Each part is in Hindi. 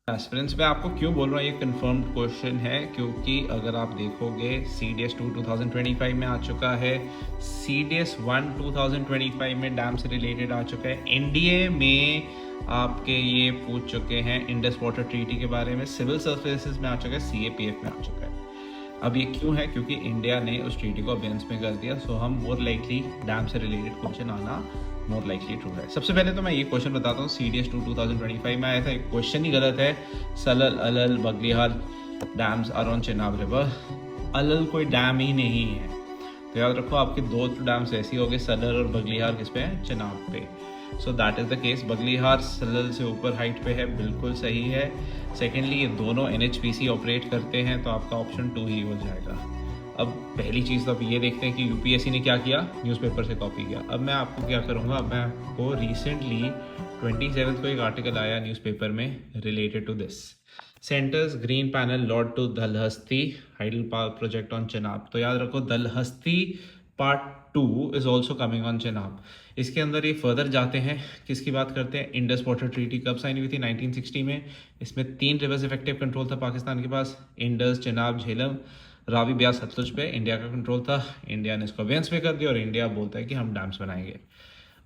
एस्पिरेंट्स मैं आपको क्यों बोल रहा हूँ ये कंफर्म्ड क्वेश्चन है, क्योंकि अगर आप देखोगे CDS 2 2025 में आ चुका है, CDS 1 2025 में डैम से रिलेटेड आ चुका है, एनडीए में आपके ये पूछ चुके हैं इंडस वाटर ट्रीटी के बारे में, सिविल सर्विसेज में आ चुका है, CAPF में आ चुका है। अब ये क्यों है? क्योंकि इंडिया ने उस ट्रीटी को अबेंस में कर दिया, सो हम मोर लाइकली डैम से रिलेटेड क्वेश्चन आना मोर लाइकली ट्रू है। सबसे पहले तो मैं ये क्वेश्चन बताता हूँ, CDS 2 2025 में आया था, एक क्वेश्चन ही गलत है। सलल, अलल, Baglihar dams are on Chenab river. अलल कोई डैम ही नहीं है, तो याद रखो आपके दो डैम्स ऐसे हो गए, सलल और बगलिहाल किस पे है? चेनाब पे। So that is the case. Baglihar Salal से ऊपर हाइट पे है, बिल्कुल सही है। सेकेंडली ये दोनों NHPC ऑपरेट करते हैं, तो आपका ऑप्शन 2 ही हो जाएगा। अब पहली चीज़ तो आप ये देखते हैं कि UPSC ने क्या किया, न्यूज़पेपर से कॉपी किया। अब मैं आपको क्या करूँगा, अब मैं आपको रिसेंटली 27 को एक आर्टिकल आया न्यूज़पेपर में related to this, centre's green panel nod to Dulhasti hydel power project on Chenab. तो याद रखो Dulhasti part 2 is also coming on Chenab. इसके अंदर ये फर्दर जाते हैं, किसकी बात करते हैं? इंडस वाटर ट्रीटी कब साइन हुई थी? 1960 में। इसमें 3 रिवर्स इफेक्टिव कंट्रोल था पाकिस्तान के पास, इंडस, चेनाब, झेलम, रावी, ब्यास, सतलुज पे इंडिया का कंट्रोल था। इंडिया ने इसको अबेंस पे कर दिया और इंडिया बोलता है कि हम डैम्स बनाएंगे।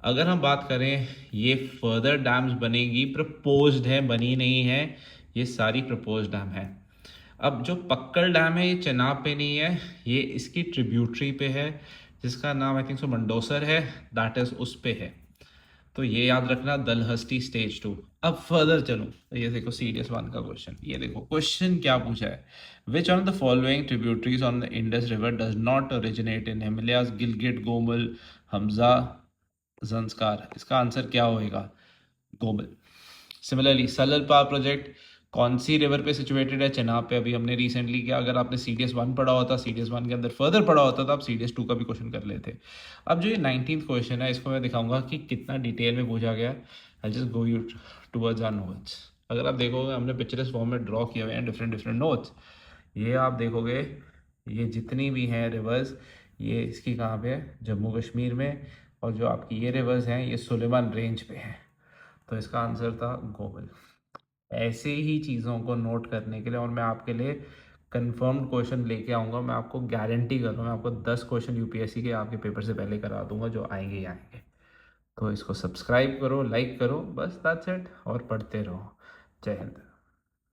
अगर हम बात करें, ये फर्दर डैम्स बनेगी, प्रपोज्ड है, बनी नहीं है, ये सारी प्रपोज्ड डैम है। अब जो पक्कल डैम है ये चेनाब पे नहीं है, ये इसकी ट्रिब्यूटरी पे है, जिसका नाम आई थिंक सो मंडोसर है, दैट इज उस पे है। तो ये याद रखना, दलहस्ती स्टेज 2। अब फर्दर चलो, ये देखो CDS 1 का क्वेश्चन, ये देखो क्वेश्चन क्या पूछा है। Which on the following tributaries on the Indus river does not originate in Himalayas, Gilgit, Gomal, Hunza, Zanskar. इसका आंसर क्या होएगा? Gomal. Similarly Salal power project कौन सी रिवर पे सिचुएटेड है? चेनाब पे। अभी हमने रिसेंटली किया, अगर आपने CDS 1 पढ़ा होता, CDS 1 के अंदर फर्दर पढ़ा होता, तो आप CDS 2 का भी क्वेश्चन कर लेते। अब जो ये 19th क्वेश्चन है, इसको मैं दिखाऊंगा कि कितना डिटेल में पूछा गया। I just go you towards our notes. अगर आप देखोगे, हमने पिक्चर्स फॉर्म में ड्रॉ किए हुए हैं डिफरेंट डिफरेंट नोट्स। ये आप देखोगे, ये जितनी भी हैं रिवर्स, ये इसकी कहाँ पे है? जम्मू कश्मीर में। और जो आपकी ये रिवर्स हैं, ये सुलेमान रेंज पे हैं। तो इसका आंसर था गोमल। ऐसे ही चीज़ों को नोट करने के लिए, और मैं आपके लिए कंफर्म्ड क्वेश्चन लेके आऊँगा, मैं आपको गारंटी कर रहा हूँ, मैं आपको 10 क्वेश्चन UPSC के आपके पेपर से पहले करा दूंगा, जो आएंगे ही आएंगे। तो इसको सब्सक्राइब करो, लाइक करो, बस दैट्स इट, और पढ़ते रहो। जय हिंद।